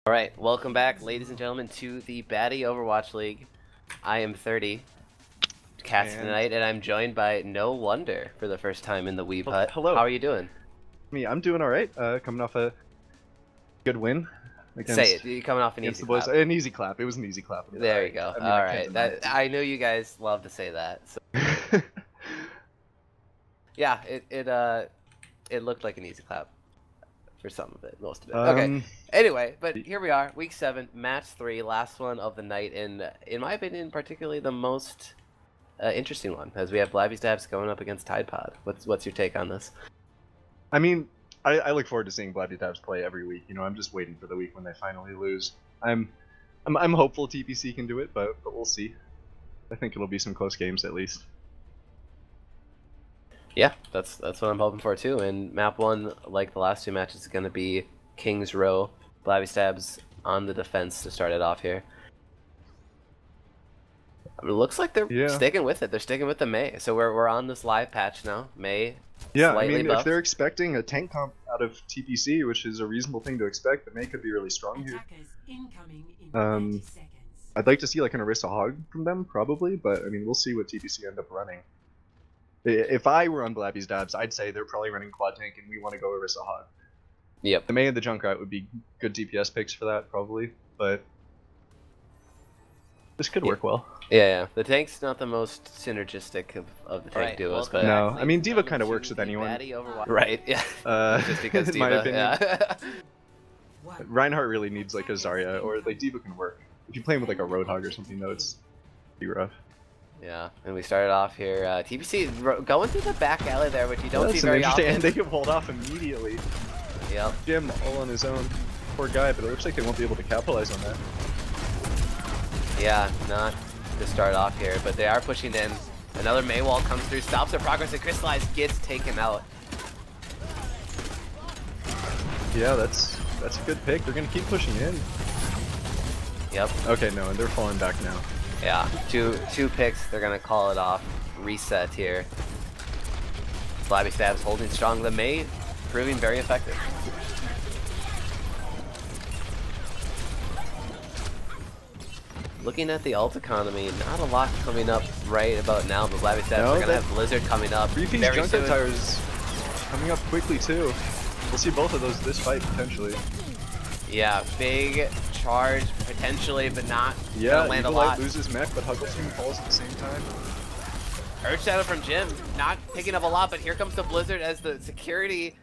Alright, welcome back, ladies and gentlemen, to the Batty Overwatch League. I am 30, casting tonight, and I'm joined by No Wonder for the first time in the Weeb Hut. Hello. How are you doing? I'm doing alright, coming off a good win. Say it, you're coming off an easy clap. An easy clap, it was an easy clap. There you go, alright. I knew you guys love to say that. So. Yeah, it looked like an easy clap. For some of it, most of it. Okay. Anyway, but here we are, week 7, match 3, last one of the night, and in my opinion, particularly the most interesting one, as we have Blabby Stabs going up against Tide Pod. What's your take on this? I mean, I look forward to seeing Blabby Stabs play every week. You know, I'm just waiting for the week when they finally lose. I'm hopeful TPC can do it, but we'll see. I think it'll be some close games at least. Yeah, that's what I'm hoping for too. And map 1, like the last 2 matches, is going to be King's Row. Blabby Stabs on the defense to start it off here. It looks like they're sticking with it. They're sticking with the Mei. So we're on this live patch now. Mei. Yeah, I mean, if they're expecting a tank comp out of TPC, which is a reasonable thing to expect, the Mei could be really strong here. I'd like to see like an Orisa Hog from them, probably, but I mean, we'll see what TPC end up running. If I were on Blabby Stabs, I'd say they're probably running quad tank and we want to go Orisa Hog. Yep. The Mei and the Junkrat would be good DPS picks for that, probably, but this could work well. Yeah. The tank's not the most synergistic of the tank duos, but no, I mean D.Va kind of works with anyone. Right? Yeah. Just because D.Va. My opinion. Yeah. Reinhardt really needs like a Zarya, or like D.Va can work. If you play him with like a Roadhog or something, though, it's pretty rough. Yeah, and we started off here. TPC going through the back alley there, which you don't see very often. And they get walled off immediately. Yep. Jim all on his own. Poor guy, but it looks like they won't be able to capitalize on that. Yeah, not to start off here, but they are pushing in. Another Mei wall comes through, stops their progress, and Crystallize gets taken out. Yeah, that's a good pick. They're gonna keep pushing in. Yep. Okay, no, and they're falling back now. Yeah, two picks. They're gonna call it off. Reset here. Blabby Stabs holding strong. The Mei proving very effective. Looking at the ult economy, not a lot coming up right about now, but Blabby Stabs are gonna have Blizzard coming up very soon. Junkrat tires coming up quickly too. We'll see both of those this fight potentially. Yeah, big charge potentially, but not gonna land a lot. Loses mech, but Huggleston falls at the same time. Earth Shadow from Jim, not picking up a lot, but here comes the Blizzard as the security,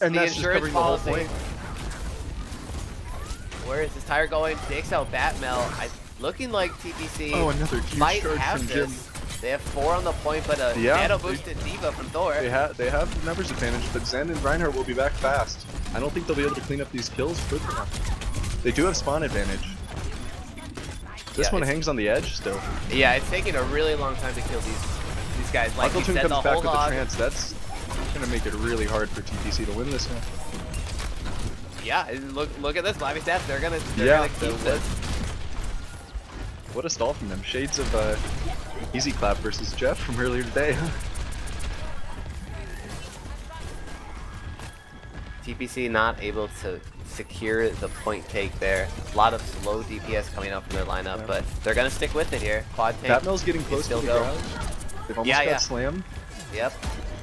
and the that's insurance just covering the whole point. Where is this tire going? Takes out Batmel. Looking like TPC might have this. Jim. They have 4 on the point, but a nano boosted D.Va from Thor. They have numbers advantage, but Zen and Reinhardt will be back fast. I don't think they'll be able to clean up these kills quick enough. They do have spawn advantage. This one hangs on the edge still. Yeah, it's taking a really long time to kill these guys. Like Huggleston comes back with the trance. That's gonna make it really hard for TPC to win this one. Yeah, look at this, Blabby Stabs. They're gonna keep this. What a stall from them. Shades of Easy Clap versus Jeff from earlier today. TPC not able to secure the point take there. A lot of slow DPS coming up from their lineup, but they're gonna stick with it here. Quad tank. Batmel's getting close to the ground. They've almost got slammed. Yep.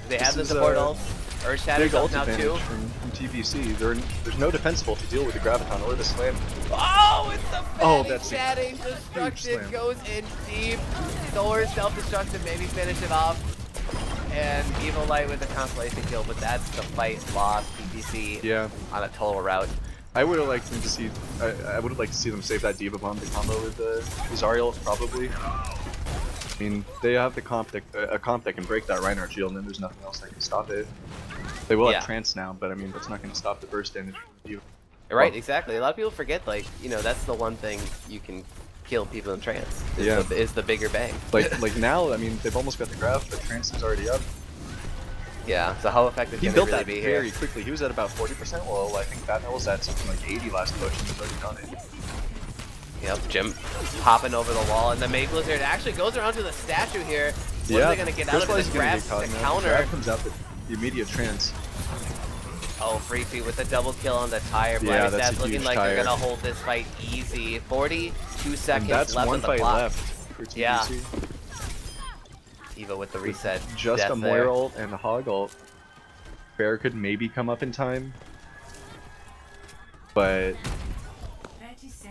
They have the support ult. Earth Shadow goes now too. From TPC. There's no defensible to deal with the Graviton or the slam. Oh, it's the that's chatting destruction goes in deep. Thor self-destruction, maybe finish it off. And Evil Light with the constellation kill, but that's the fight lost. TPC on a total rout. I would have liked them to see. I would have liked to see them save that D.Va bomb to combo with the Zarya probably. I mean, they have the comp that can break that Reinhardt shield, and then there's nothing else that can stop it. They will have trance now, but I mean, that's not going to stop the burst damage from the D.Va. Right, exactly. A lot of people forget, like, you know, that's the one thing you can kill people in trance. Is the bigger bang. Like now, I mean, they've almost got the graph, but trance is already up. Yeah. So how effective can it really be here? He built that very quickly. He was at about 40% low. I think Batman was at something like 80 last push, and he's already done it. Yep, Jim hopping over the wall, and the Mei Blizzard actually goes around to the statue here. What are they going to get out of it? Grab the counter. Grab comes out with the immediate trance. Oh, Free Feet with a double kill on the tire. Yeah, Blabby that's Stabs a looking huge like tire. they're gonna hold this fight easy. 42 seconds And that's left one on the fight clock. left for TBC. Yeah. Eva with the reset. Just death a Moira ult and a Hog ult. Bear could maybe come up in time. But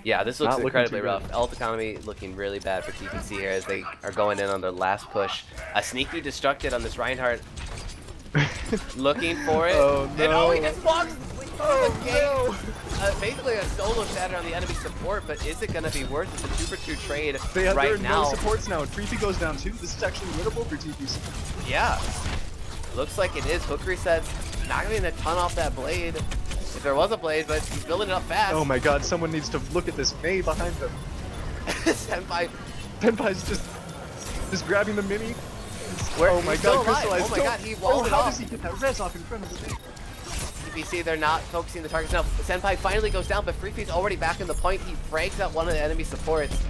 yeah, this looks not looking incredibly too rough. good. Ult economy looking really bad for TPC here as they are going in on their last push. A sneaky destructed on this Reinhardt. Looking for it. Oh no. And he just walks Oh no. basically a solo shatter on the enemy support, but is it going to be worth it? It's a 2-for-2 trade They have right now. no supports now, and Freefy goes down too. This is actually winnable for TPC. Yeah. Looks like it is. Hook resets. Not getting a ton off that blade. If there was a blade, but he's building it up fast. Oh my god, someone needs to look at this Mei behind them. Senpai. Senpai's just grabbing the mini. Oh my he's still god, alive. crystallized. Oh my god, he walled it how off. does he get that res off in front of the Mei? TPC, they're not focusing the targets now. Senpai finally goes down, but Freefee's already back in the point. He frags out one of the enemy supports.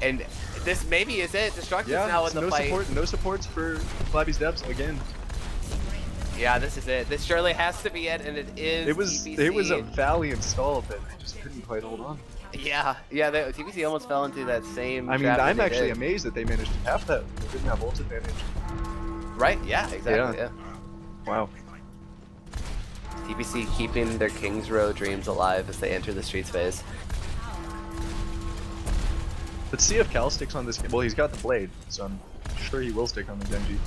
And this maybe is it. Destructive's now in the fight. No supports for Blabby's Debs again. Yeah, this is it. This surely has to be it, and it is TPC. It was a valiant stall, but they just couldn't quite hold on. Yeah, TPC almost fell into that same I mean, trap I'm that they actually did. amazed that they managed to have that. They didn't have ult advantage. Right, yeah, exactly, yeah. Wow. TPC keeping their King's Row dreams alive as they enter the Streets phase. Let's see if Cal sticks on this game. Well, he's got the blade, so I'm sure he will stick on the Genji.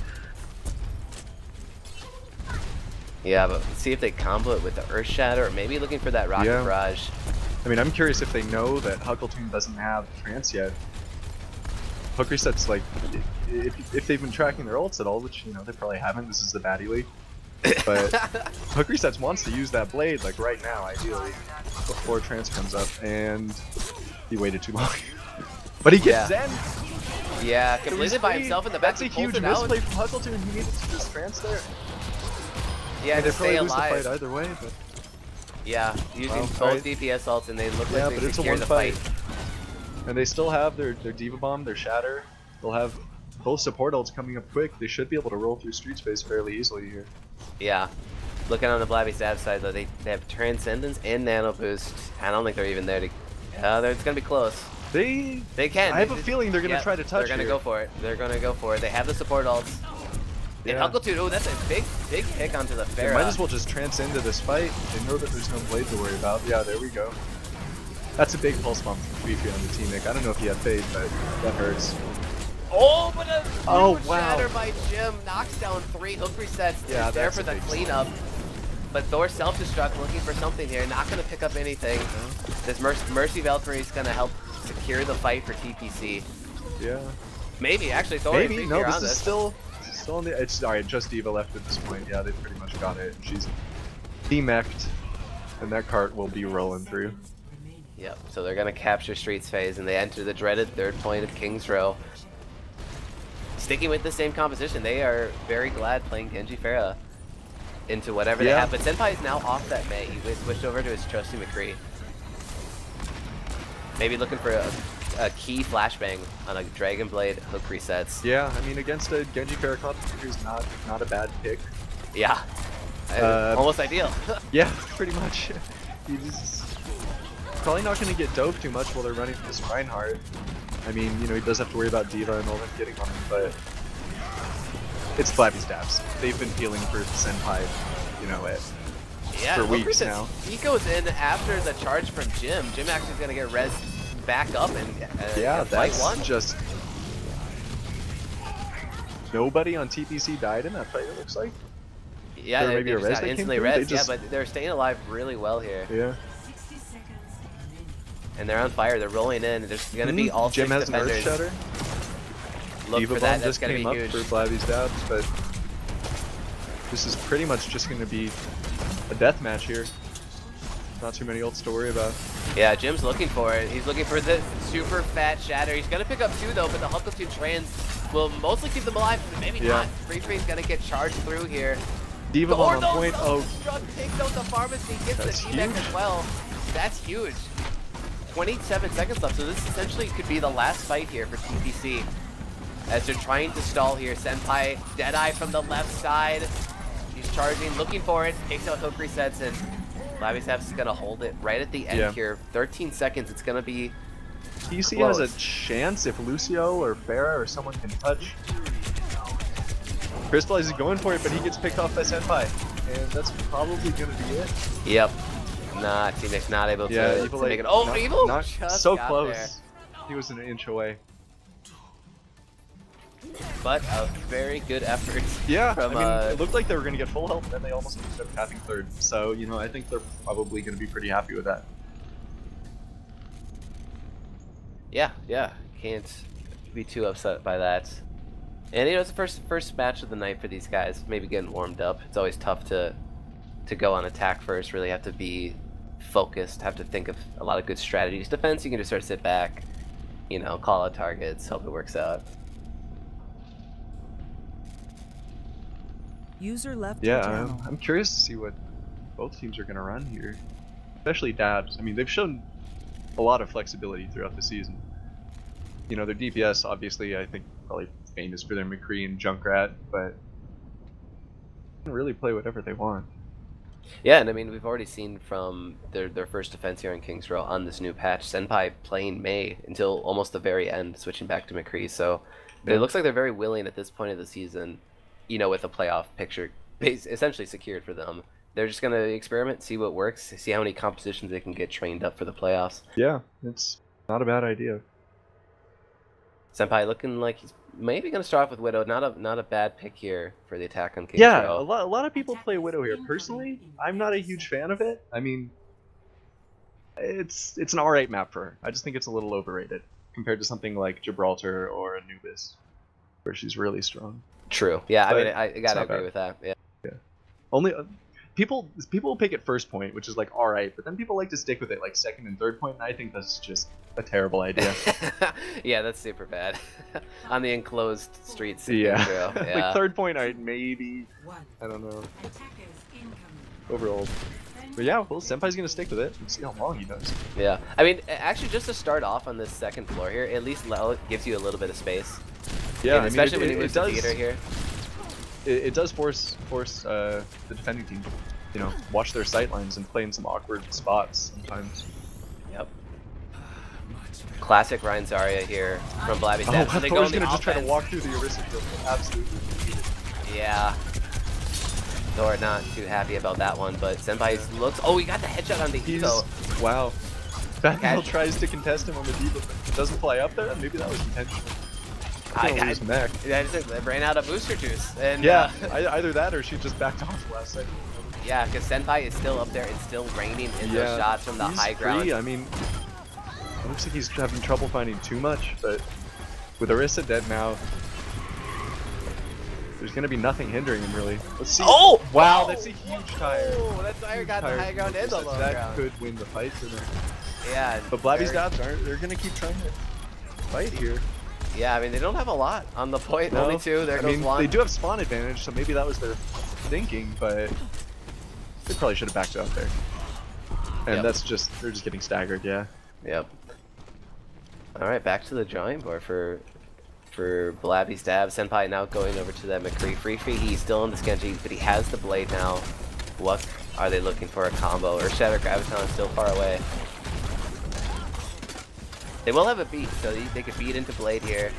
Yeah, but let's see if they combo it with the Earth Shatter, or maybe looking for that Rocket Barrage. I mean, I'm curious if they know that Huckleton doesn't have Trance yet. Hook resets, like, if they've been tracking their ults at all, which, you know, they probably haven't, this is the baddie league. But Hook resets wants to use that blade, like, right now, ideally, before Trance comes up, and he waited too long. But he gets Zen! Yeah, completed by himself in the back. That's a huge misplay from Huckleton, he needed to just Trance there. Yeah, they to stay probably lose the alive. fight either way, but... Yeah, using both DPS ults, and they look like they secure the fight. And they still have their Diva Bomb, their Shatter. They'll have both support ults coming up quick. They should be able to roll through Street Space fairly easily here. Yeah. Looking on the Blabby Stab side, though, they have Transcendence and Nano Boost. I don't think they're even there to... it's going to be close. They can. I have a feeling they're going to try to touch They're going to go for it. They're going to go for it. They have the support ults. And Huckleton, oh, that's a big pick onto the Pharah. They might as well just trance into this fight. They know that there's no blade to worry about. Yeah, there we go. That's a big pulse bomb from Fifi on the team, Nick. I don't know if he had fade, but that hurts. Oh, but a wow. shatter by Jim knocks down 3 hook resets. Yeah, there for the cleanup. But Thor self-destruct, looking for something here. Not going to pick up anything. This Mercy Valkyrie is going to help secure the fight for TPC. Yeah. Maybe actually Thor. Maybe no. This is still on the. It's alright. Just Diva left at this point. Yeah, they pretty much got it. She's demeched, and that cart will be rolling through. Yep. So they're going to capture Streets phase, and they enter the dreaded third point of King's Row. Sticking with the same composition, they are very glad playing Genji Pharah into whatever they have. But Senpai is now off that Mei. He switched over to his trusty McCree. Maybe looking for a key flashbang on a Dragon Blade hook resets. Yeah, I mean against a Genji Pharah comp is not a bad pick. Yeah, almost ideal. Yeah, pretty much. He's probably not going to get doped too much while they're running this Reinhardt. I mean, you know, he does have to worry about Diva and all that getting on him, but it's Blabby Stabs. They've been feeling for Senpai, you know, for weeks now. He goes in after the charge from Jim. Jim actually is going to get res back up and that's one. Just nobody on TPC died in that fight, it looks like. Yeah, maybe a res that instantly res. Yeah, but they're staying alive really well here. Yeah. And they're on fire. They're rolling in. There's going to be all Jim 6 has defenders. an Earth Shatter. Look Diva for that. Bomb That's just going to came be up huge. for Blabby Stabs, but this is pretty much just going to be a death match here. Not too many ults to worry about. Yeah, Jim's looking for it. He's looking for the super fat shatter. He's going to pick up 2 though, but the Huckleton Trans will mostly keep them alive, but maybe not. Free's going to get charged through here. Diva Bomb on point. Struck takes out the pharmacy, gets the T-Mech as well. That's huge. 27 seconds left, so this essentially could be the last fight here for TPC. As they're trying to stall here. Senpai, Deadeye from the left side. He's charging, looking for it, takes out hook resets, and Blabby is gonna hold it right at the end here. 13 seconds, it's gonna be TC close. has a chance if Lucio or Farah or someone can touch. Crystal is going for it, but he gets picked off by Senpai. And that's probably gonna be it. Yep. Nah, Team not able to, Evil, make it. Oh, not, Evil! Not Just so got close. there. He was an inch away. But a very good effort. Yeah, from, I mean, it looked like they were going to get full health, and then they almost ended up tapping third. So, you know, I think they're probably going to be pretty happy with that. Yeah, can't be too upset by that. And you know, it's the first match of the night for these guys. Maybe getting warmed up. It's always tough to go on attack first. Really have to be focused. Have to think of a lot of good strategies. Defense, you can just sort of sit back, you know, call out targets, hope it works out. User left. Yeah, I'm curious to see what both teams are going to run here, especially Dabs. I mean, they've shown a lot of flexibility throughout the season. You know, their DPS, obviously, I think probably famous for their McCree and Junkrat, but they can really play whatever they want. Yeah, and I mean, we've already seen from their first defense here in Kings Row on this new patch, Senpai playing Mei until almost the very end, switching back to McCree. So it looks like they're very willing at this point of the season, you know, with a playoff picture essentially secured for them. They're just going to experiment, see what works, see how many compositions they can get trained up for the playoffs. Yeah, it's not a bad idea. Senpai looking like he's maybe going to start off with Widow. Not a bad pick here for the attack on Kings Yeah, Row. a lot of people play Widow here. Personally, I'm not a huge fan of it. I mean, it's an alright map for her. I just think it's a little overrated compared to something like Gibraltar or Anubis, where she's really strong. True. Yeah, But I mean, I gotta agree with that. Yeah. Only people pick it first point, which is like alright, but then people like to stick with it like second and third point, and I think that's just a terrible idea. Yeah, that's super bad. On the enclosed streets. Yeah. Yeah. Like third point, maybe. I don't know. Overall. But yeah, well, Senpai's gonna stick with it and see how long he does. Yeah. I mean, actually, just to start off on this second floor here, at least gives you a little bit of space. Yeah, and especially when you move to theater here. It does force the defending team, you know, watch their sight lines and play in some awkward spots sometimes. Yep. Classic Ryan Zarya here from Blabby. Oh, I thought he was gonna just try to walk through the Orisa field. Absolutely. Yeah. Thor not too happy about that one, but Senpai looks. Oh, he got the headshot on the Evo. Wow. Batman tries to contest him on the Diva, but doesn't fly up there. Maybe that was intentional. I ran out of booster juice. And, yeah, either that or she just backed off the last second. Yeah, because Senpai is still up there and still raining in those shots from the high ground. I mean, it looks like he's having trouble finding too much, but with Orisa dead now, there's going to be nothing hindering him, really. Let's see. Oh! Wow, that's a huge tire. Oh, that tire got the high ground and the low ground. That could win the fight for them. Yeah. But Blabby's Dabs aren't. They're going to keep trying to fight here. Yeah, I mean, they don't have a lot on the point. No. Only two. There goes one. They do have spawn advantage, so maybe that was their thinking, but they probably should have backed out there. And that's just, they're just getting staggered, yeah. Yep. Alright, back to the drawing board for Blabby's Dabs. Senpai now going over to that McCree. Free, he's still in the Genji, but he has the blade now. What are they looking for? A combo? Or Shatter Graviton still far away. They will have a beat, so they could beat into Blade here.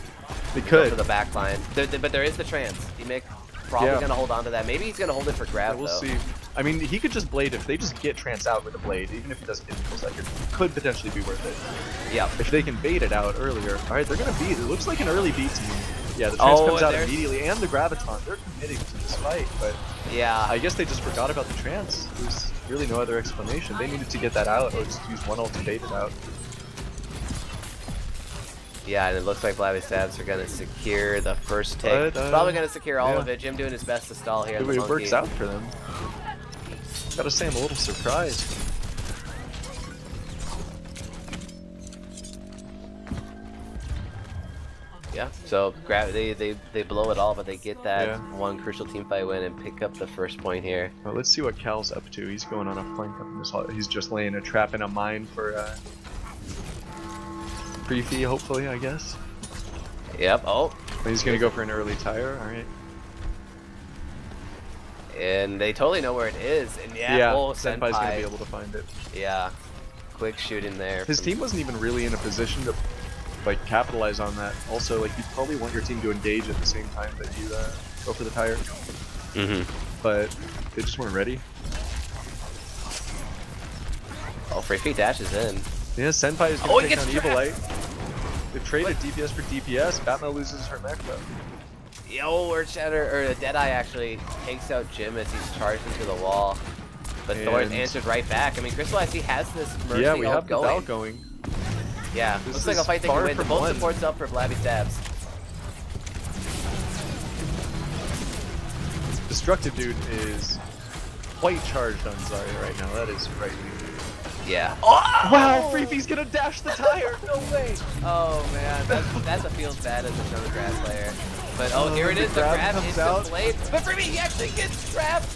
They could. For the back line. But there is the trance. D-Mick probably going to hold on to that. Maybe he's going to hold it for grab, we'll see. I mean, he could just Blade. If they just get trance out with a Blade, even if he doesn't get the second, it could potentially be worth it. Yeah. If they can bait it out earlier. Alright, they're going to beat. It looks like an early beat team. Yeah, the trance comes out immediately, and the Graviton. They're committing to this fight, but yeah, I guess they just forgot about the trance. There's really no other explanation. They needed to get that out, or just use one ult to bait it out. Yeah, and it looks like Blabby Dabs are going to secure the first take. Probably going to secure all of it. Jim doing his best to stall here. It works out for them. Gotta say, I'm a little surprised. Yeah, so they blow it all, but they get that one crucial team fight win and pick up the first point here. Well, let's see what Cal's up to. He's going on a flank up in this hall. He's just laying a trap in a mine for pre-fee, hopefully, I guess. Yep. Oh. He's gonna go for an early tire. All right. And they totally know where it is. And Yeah, oh, Senpai's gonna be able to find it. Yeah, quick shooting there. His team wasn't even really in a position to like capitalize on that. Also, like you probably want your team to engage at the same time that you go for the tire. But they just weren't ready. Oh, Free Feet dashes in. Yeah, Senpai is gonna take on trapped. Evilite. They've traded DPS for DPS. Batman loses her mech though. Yo, Word Shatter, or Deadeye actually takes out Jim as he's charged into the wall. But Thor's answered right back. I mean, Crystal IC has this Mercy Yeah, we have the going. bell going. Yeah, This looks like a is fight they can far win. The from both one. support's up for Blabby stabs. Destructive Dude is quite charged on Zarya right now. That is frightening. Yeah. Oh! Wow, Freefy's gonna dash the tire! No way! Oh man, that's a feels bad as another grass player. But oh, here it is, the grab comes into out. blade. But Freefy, he actually gets trapped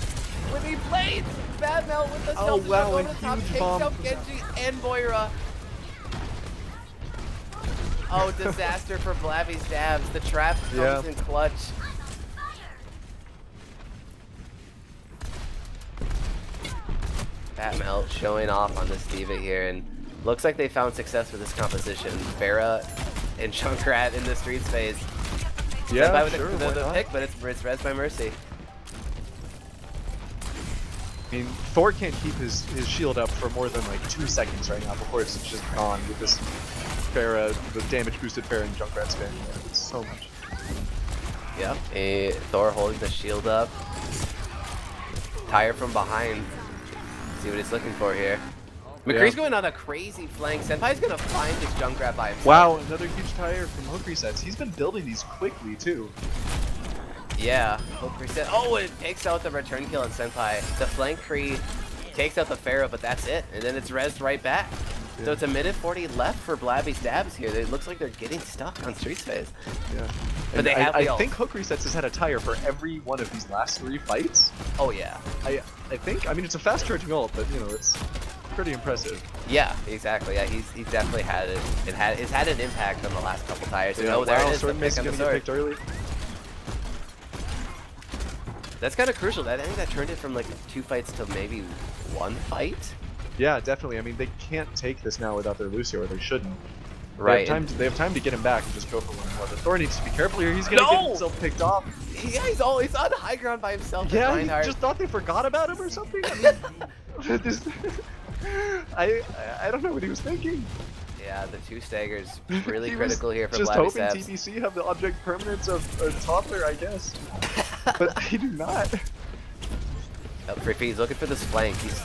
with the blade. Bad Mel with the Oh, stealth wow, over a the top, huge takes bomb. out Genji and Moira. Oh, disaster for Blabby stabs. The trap comes in clutch. Batmelt showing off on this diva here, and looks like they found success with this composition. Pharah and Junkrat in the street space. Yeah, with sure, the pick, but it's res by Mercy. I mean, Thor can't keep his shield up for more than like 2 seconds right now before it's just gone with this Pharah, the damage boosted Pharah and Junkrat spam. It's so much. Yep, Thor holding the shield up. Tire from behind. See what he's looking for here. McCree's going on a crazy flank. Senpai's gonna find his Junkrat by himself. Wow, another huge tire from hook resets. He's been building these quickly too. Yeah, hook reset. Oh, it takes out the return kill on Senpai. The flank Kree takes out the Pharah, but that's it. And then it's rezzed right back. Yeah. So it's a minute 40 left for Blabby stabs here. It looks like they're getting stuck on street space. Yeah. But and they have I think hook resets has had a tire for every one of these last 3 fights. Oh yeah. I think, I mean, it's a fast charging ult, but you know, it's pretty impressive. Yeah, exactly. Yeah, he's definitely had it. It's had an impact on the last couple tires. Yeah, oh, there it is. Sword Mace is gonna get picked early. That's kind of crucial. I think that turned it from like 2 fights to maybe 1 fight. Yeah, definitely. I mean, they can't take this now without their Lucio, or they shouldn't. Right. They have time to get him back and just go for one more. The Thor needs to be careful here. He's gonna get himself picked off. Yeah, he's on high ground by himself. Yeah, he just thought they forgot about him or something. I mean, I don't know what he was thinking. Yeah, the 2 staggers really critical here for just Blabby hoping stabs. TBC have the object permanence of a toddler, I guess. But they do not. Oh, Frippy's looking for this flank. He's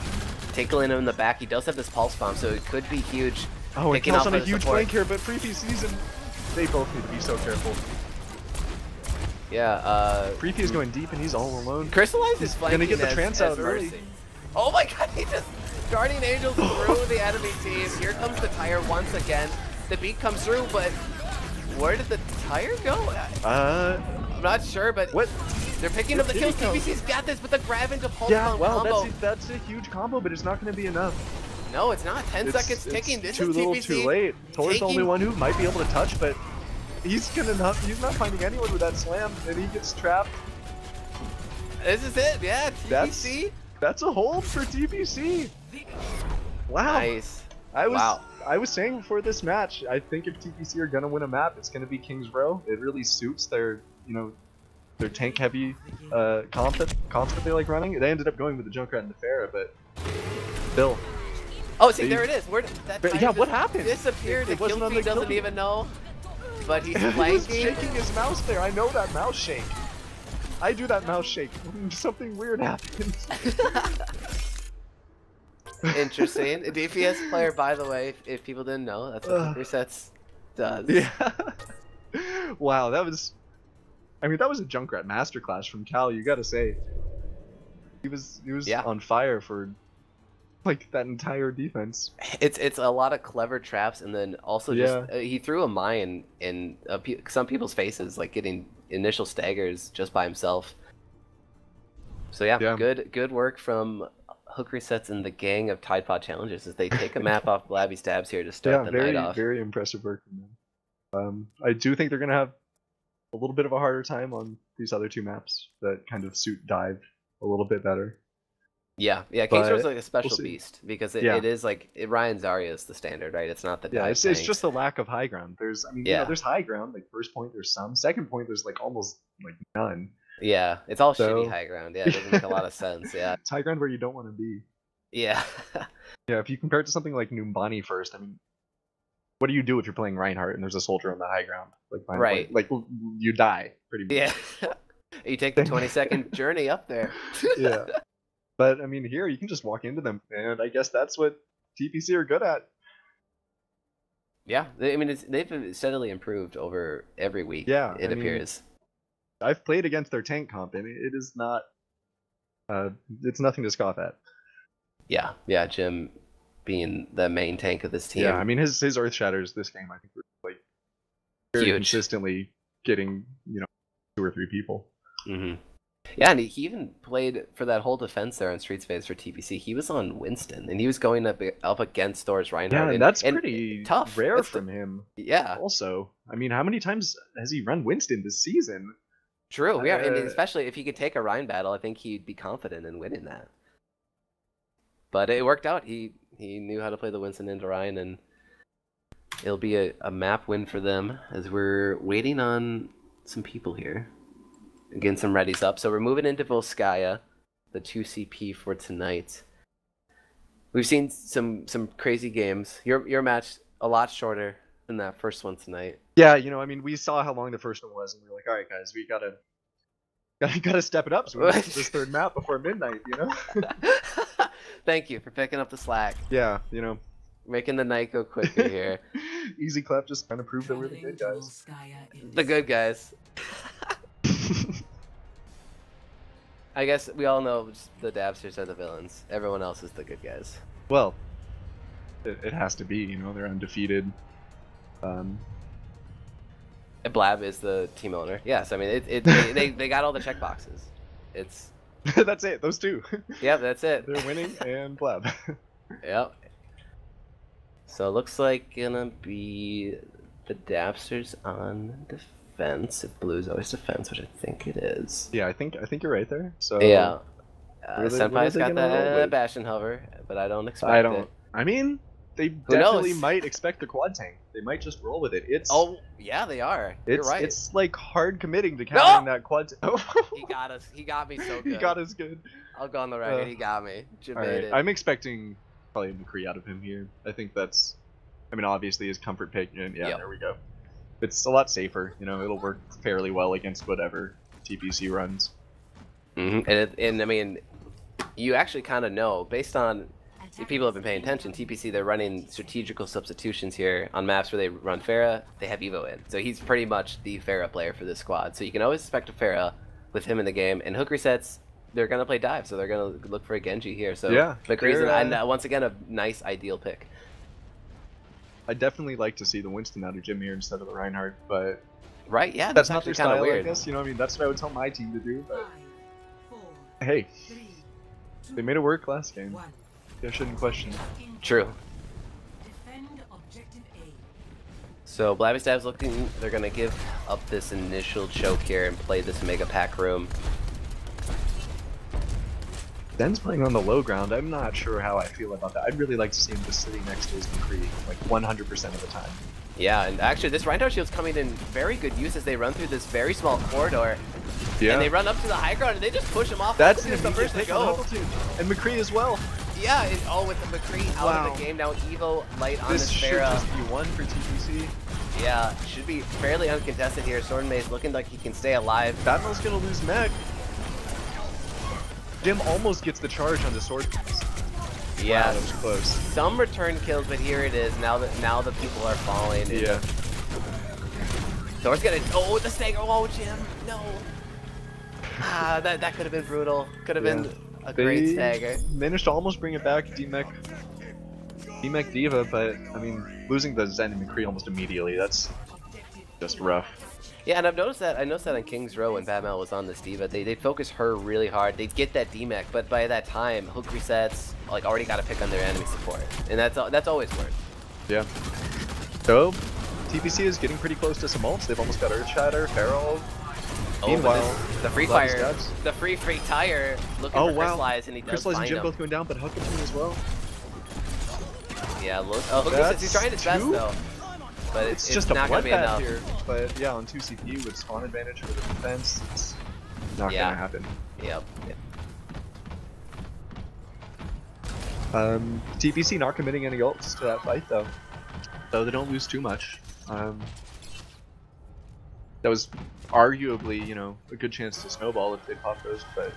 tickling him in the back. He does have this pulse bomb, so it could be huge. Oh, and Kill's on a huge support. flank here, but Freepy sees him. They both need to be so careful. Yeah, Freepy is going deep and he's all alone. Crystallize is flanking gonna get the trance out early. Oh my god, he just Guardian Angel through the enemy team. Here comes the tire once again. The beat comes through, but where did the tire go? I'm not sure, but what? They're picking up the kills. TBC's got this with the grab into pulse bomb combo. That's a huge combo, but it's not going to be enough. No, it's not. 10 seconds ticking. This too is little, TBC too late. Thor's the only one who might be able to touch, but he's not finding anyone with that slam, and he gets trapped. This is it, yeah. TBC. That's a hold for TBC. Wow. Nice. I was saying before this match, I think if TBC are gonna win a map, it's gonna be King's Row. It really suits their, their tank heavy comp that they like running. They ended up going with the Junkrat and the Pharah, but Bill. Oh, see, there it is. Where did that? Yeah, what happened? Disappeared. The kill feed doesn't even know. But he's He flanking. was shaking his mouse there. I know that mouse shake. I do that mouse shake. Something weird happens. Interesting. A DPS player, by the way, if people didn't know, that's what resets does. Yeah. Wow, that was a Junkrat masterclass from Cal, you gotta say. He was on fire for like that entire defense. It's a lot of clever traps, and then also just he threw a mine in some people's faces, like getting initial staggers just by himself. So yeah. good work from Hook Resets and the gang of Tide Pod challenges as they take a map off Blabby stabs here to start the night off. Very impressive work from them. I do think they're gonna have a little bit of a harder time on these other 2 maps that kind of suit dive a little bit better. Yeah, King's Row is like a special we'll beast because it is like Ryan Zarya is the standard, right? It's not the dive it's just the lack of high ground. There's there's high ground, like first point there's some, second point there's like almost like none. Yeah, it's all shitty high ground. Yeah, it doesn't make a lot of sense. Yeah, it's high ground where you don't want to be. Yeah. Yeah, if you compare it to something like Numbani first, I mean, what do you do if you're playing Reinhardt and there's a soldier on the high ground? Like, like you die pretty much. Yeah. You take the 20-second journey up there. Yeah. But I mean, here you can just walk into them, and I guess that's what TPC are good at. Yeah, I mean, they've steadily improved over every week. Yeah, it appears. I've played against their tank comp, and it is not. It's nothing to scoff at. Yeah, Jim being the main tank of this team. Yeah, I mean his Earth Shatters this game, I think, were like very consistently getting 2 or 3 people. Mm-hmm. Yeah, and he even played for that whole defense there on Street Space for TPC. He was on Winston, and he was going up against Thor's Reinhardt. Yeah, and that's pretty tough. Rare from him. Yeah. Also, I mean, how many times has he run Winston this season? True. Yeah, and especially if he could take a Rhine battle, I think he'd be confident in winning that. But it worked out. He knew how to play the Winston into Rhine, and it'll be a map win for them as we're waiting on some people here. Getting some readies up. So we're moving into Volskaya, the 2 CP for tonight. We've seen some crazy games. Your match a lot shorter than that first one tonight. Yeah, I mean, we saw how long the first one was, and we were like, all right, guys, we gotta step it up so we get this third map before midnight, Thank you for picking up the slack. Yeah, making the night go quicker here. Easy clap just kind of proved that we're the good guys. The good guys. I guess we all know the Dabsters are the villains. Everyone else is the good guys. Well, it has to be. They're undefeated. Blab is the team owner. Yes, I mean they got all the check boxes. It's that's it. Those two. Yep, that's it. They're winning and Blab. Yep. So it looks like gonna be the Dabsters on defense. If Blue's always defense, which I think it is. Yeah, I think you're right there. So yeah, Senpai's got the Bastion hover, but I don't expect it. I mean, they definitely might expect the quad tank. They might just roll with it. Yeah, they are. You're right. It's like hard committing to countering that quad. He got us. He got me so good. He got us good. I'll go on the record. He got me. Right. I'm expecting probably a McCree out of him here. I think that's. I mean, obviously his comfort pick. And there we go. It's a lot safer. It'll work fairly well against whatever TPC runs. Mm-hmm. And I mean, you actually kind of know based on. If people have been paying attention, TPC, they're running strategical substitutions here on maps where they run Pharah, they have Evo in. So he's pretty much the Pharah player for this squad. So you can always expect a Pharah with him in the game. And hook resets, they're going to play dive, so they're going to look for a Genji here. So McCree's once again a nice ideal pick. I'd definitely like to see the Winston out of Jim here instead of the Reinhardt, but right, yeah, that's not their style, weird. I guess. I mean, that's what I would tell my team to do, but hey, they made it work last game. I shouldn't question it. True. So Blabby Stab's looking, they're going to give up this initial choke here and play this mega pack room. Den's playing on the low ground. I'm not sure how I feel about that. I'd really like to see him just sitting next to his McCree like 100% of the time. Yeah, and actually this Rhino shield's coming in very good use as they run through this very small corridor. Yeah. And they run up to the high ground and they just push him off. That's the first to go. And McCree as well. Yeah, with the McCree out of the game now, Evo light on this Pharah. This should just be one for TPC. Yeah, should be fairly uncontested here. Sword Maze looking like he can stay alive. Batman's gonna lose mech. Jim almost gets the charge on the Sword Maze. Yeah, wow, that was close. Some return kills, but here it is. Now the people are falling. Yeah. Thor's gonna the stagger. Oh, Jim, no. That could have been brutal. Could have been a great stagger. Managed to almost bring it back, D-Mech Diva, but I mean, losing the Zen and McCree almost immediately, that's just rough. Yeah, and I noticed that on King's Row when Batman was on this Diva, they'd focus her really hard. They'd get that D-Mech, but by that time, hook resets, like already got to pick on their enemy support. And that's always worse. Yeah. So, TPC is getting pretty close to some ults. They've almost got Earth Shatter, Feral. Oh, Meanwhile, the free Blabby's fire, dabs. the free tire looking for Crystallize, and he does Crystallize and find Jim him. both going down, but Hook between as well. Yeah, look. Oh, Hook says he's trying his best though, but It's just a not gonna be enough. bloodbath here. But yeah, on 2 CPU with spawn advantage for the defense, it's not gonna happen. Yep. TPC not committing any ults to that fight though, so they don't lose too much. That was arguably, you know, a good chance to snowball if they pop those, but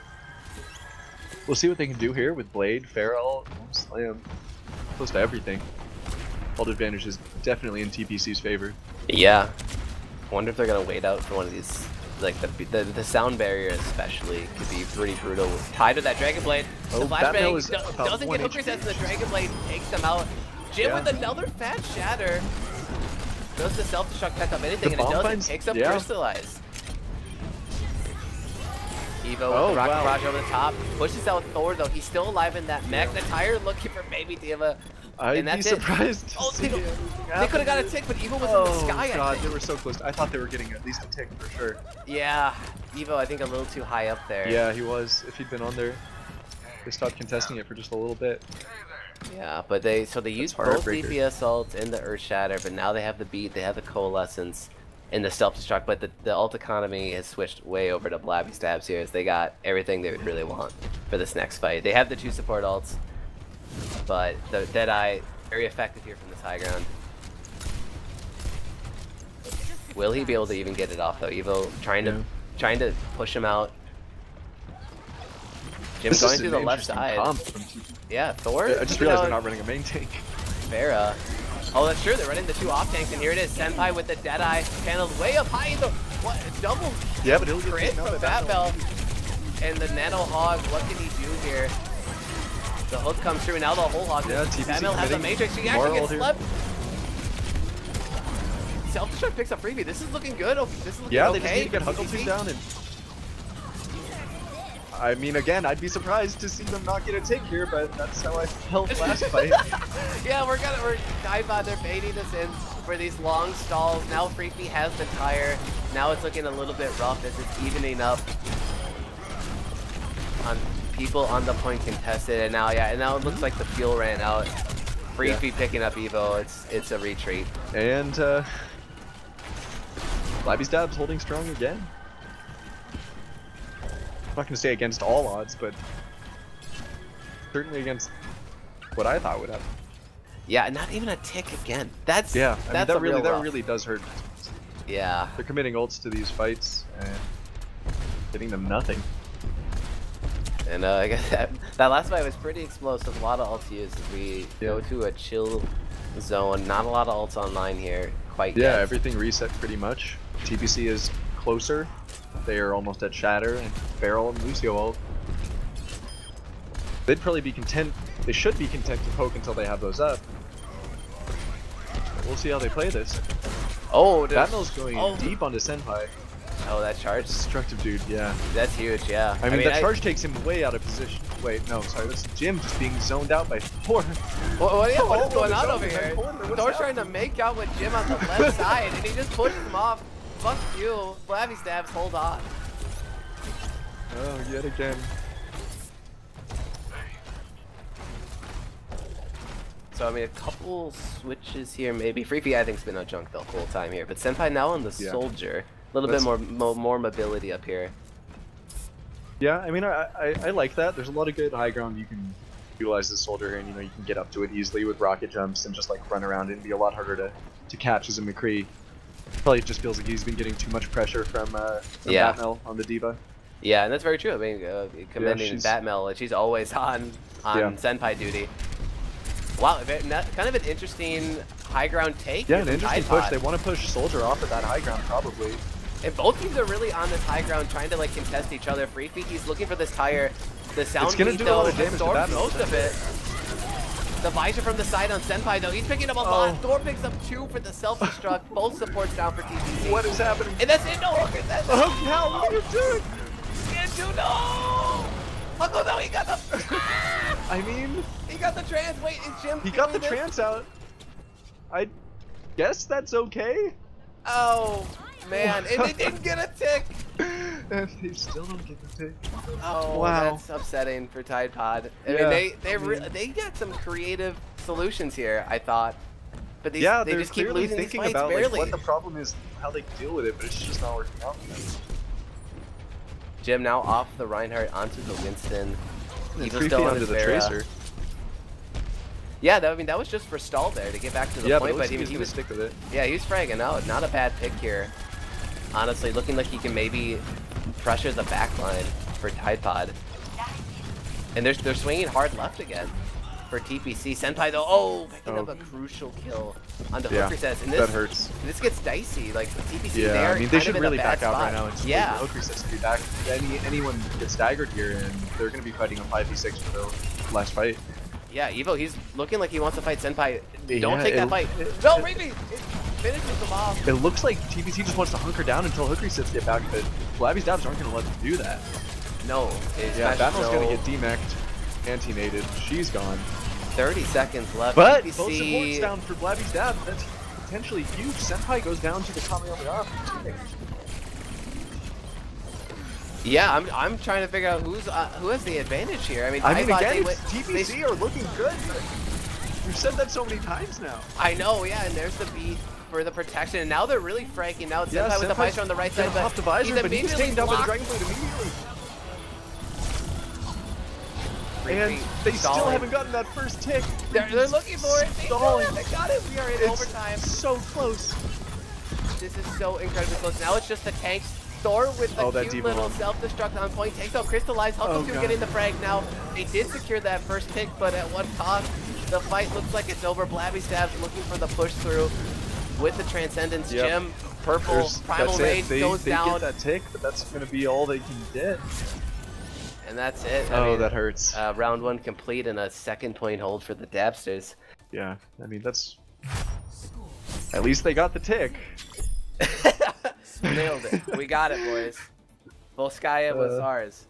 we'll see what they can do here with Blade, Feral, Slam, close to everything. Ult advantage is definitely in TPC's favor. Yeah. I wonder if they're gonna wait out for one of these, like the sound barrier especially could be pretty brutal. Tied with that Dragon Blade. The flashbang doesn't get hook resets, and the Dragon Blade takes them out. Jim with another fat shatter. Does the self-destruct pick up anything, and it doesn't. Takes up Crystallize. Evo with the Rocket Barrage over the top. Pushes out Thor, though. He's still alive in that mech. The tire looking for maybe Diva. I'd be surprised to see they could have got a tick, but Evo was in the sky. Oh god, they were so close. I thought they were getting at least a tick for sure. Yeah, Evo I think a little too high up there. Yeah, he was. If he'd been on there, they stopped contesting it for just a little bit. Yeah, but they used both DPS ults in the Earth Shatter, but now they have the beat, they have the Coalescence, and the self-destruct, but the ult economy has switched way over to Blabby Stabs here, as they got everything they would really want for this next fight. They have the 2 support ults, but the Deadeye, very effective here from this high ground. Will he be able to even get it off though? Evo trying to push him out. Jim going through the left side. Yeah, Thor. I just realized they're not running a main tank. Pharah. Oh, that's true. They're running the 2 off tanks, and here it is. Senpai with the Deadeye channeled way up high in the double. Yeah, but he'll crit from Batbell. And the Nano Hog. What can he do here? The hook comes through, and now the whole hog. Yeah, Batbell has a Matrix. She actually gets slept. Self-destruct picks up Freebie. This is looking good. This is looking okay. They just need to get Huckleberry down and. I mean, again, I'd be surprised to see them not get a tick here, but that's how I felt last fight. Yeah, we're they're baiting us in for these long stalls. Now Freebie has the tire. Now it's looking a little bit rough as it's evening up on people on the point contested, and now it looks like the fuel ran out. Freebie picking up Evo. It's a retreat. And Blabby Stabs holding strong again. I'm not going to say against all odds, but certainly against what I thought would happen. Yeah, not even a tick again. That's I mean, that really really does hurt. Yeah. They're committing ults to these fights and getting them nothing. And I guess that last fight was pretty explosive. A lot of ults used as we go to a chill zone. Not a lot of ults online here quite yet. Yeah, everything reset pretty much. TPC is closer. They are almost at Shatter and Feral and Lucio ult. They'd probably be content. They should be content to poke until they have those up. But we'll see how they play this. Oh, Batmel's going deep onto Senpai. Oh, that charge. Destructive dude, yeah. That's huge, yeah. I mean that charge takes him way out of position. Wait, no, sorry, that's Jim just being zoned out by Thor. What is going on over here? Thor's trying to make out with Jim on the left side, and he just pushes him off. Fuck you. Blabby Stabs, hold on. Oh, yet again. So, I mean, a couple switches here, maybe. Freebie, I think, has been a junk the whole time here. But Senpai now on the Soldier. A little bit more mobility up here. Yeah, I mean, I like that. There's a lot of good high ground you can utilize the Soldier here, and you know, you can get up to it easily with rocket jumps and just like run around it and be a lot harder to catch as a McCree. Probably just feels like he's been getting too much pressure from Batmel on the Diva. Yeah, and that's very true. I mean, commending Batmel, she's always on Senpai duty. Wow, kind of an interesting high ground take. Yeah, an interesting push. They want to push Soldier off of that high ground, probably. And both teams are really on this high ground, trying to like contest each other. Freebie, he's looking for this tire. The sound beat, though, absorbs most of it. The visor from the side on Senpai, though, he's picking up a lot. Thor picks up 2 for the self-destruct. Both supports down for TPC. What is happening? And that's it. No, Hooker. That's it. Hell, what are you doing? No! Uncle, no, he got the. I mean, he got the trance. Wait, is Jim? He got the trance out. I guess that's okay. Oh man, and they didn't get a tick. And they still don't get the pick. Oh, wow. That's upsetting for Tide Pod. I mean, they got some creative solutions here, I thought. But they just keep losing these fights about barely. Like, what the problem is, how they deal with it, but it's just not working out for them. Jim now off the Reinhardt onto the Winston. Even still under the Tracer. Yeah, I mean that was just for stall there to get back to the point, but he was stick with it. Yeah, he was fragging out. Not a bad pick here. Honestly, looking like he can maybe pressure the back line for Tide Pod. And they're swinging hard left again for TPC. Senpai though, picking up a crucial kill on the Hooker sets. And this, that hurts. This gets dicey. Like the TPC, I mean they should really back out right now. It's yeah, Hooker sets to be back. Anyone gets staggered here, and they're going to be fighting a 5v6 for the last fight. Yeah, Evo, he's looking like he wants to fight Senpai. Don't take that fight. No, Rigby! It finishes him off. It looks like TPC just wants to hunker down until Hooker sets get back, but Blabby's dabs aren't going to let them do that. No. Yeah, Batman's going to get demeched. Anti-nated. She's gone. 30 seconds left. But TPC... both supports down for Blabby's dab. That's potentially huge. Senpai goes down to the Kamehameha. Yeah, I'm trying to figure out who has the advantage here. I mean again, TPC are looking good. We've said that so many times now. I know, yeah, and there's the beat for the protection, and now they're really franking out. Senpai with the Visor on the right side, but the visor, he's but he's taken down by the Dragon Blade immediately. And they still haven't gotten that first tick. They're looking for it. They got it. We are in overtime. So close. This is so incredibly close. Now it's just the tanks. Thor with the cute little self-destruct on point. Takes out Crystallize. Hulk getting the frag now. They did secure that first pick, but at what cost? The fight looks like it's over. Blabby Stabs looking for the push through with the Transcendence. Jim, purple, Primal Rage goes down. They get that tick, but that's going to be all they can get. And that's it. I mean, that hurts. Round 1 complete and a second point hold for the Dabsters. Yeah, I mean, that's... At least they got the tick. Nailed it. We got it, boys. Volskaya was ours.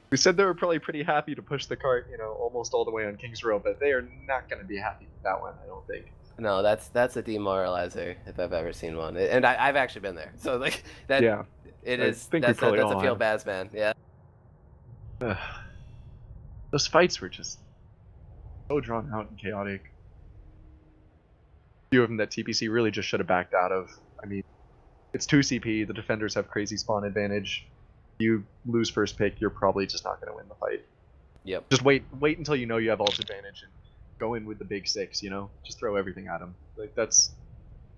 We said they were probably pretty happy to push the cart, you know, almost all the way on King's Row, but they are not going to be happy with that one, I don't think. No, that's a demoralizer if I've ever seen one, and I've actually been there. So like that, it is. That's a feel bad, man. Yeah. Those fights were just so drawn out and chaotic. A few of them that TPC really just should have backed out of. I mean, it's 2 CP, the defenders have crazy spawn advantage. You lose first pick, you're probably just not going to win the fight. Yep. Just wait until you know you have ult advantage and go in with the big 6, you know? Just throw everything at them. Like, that's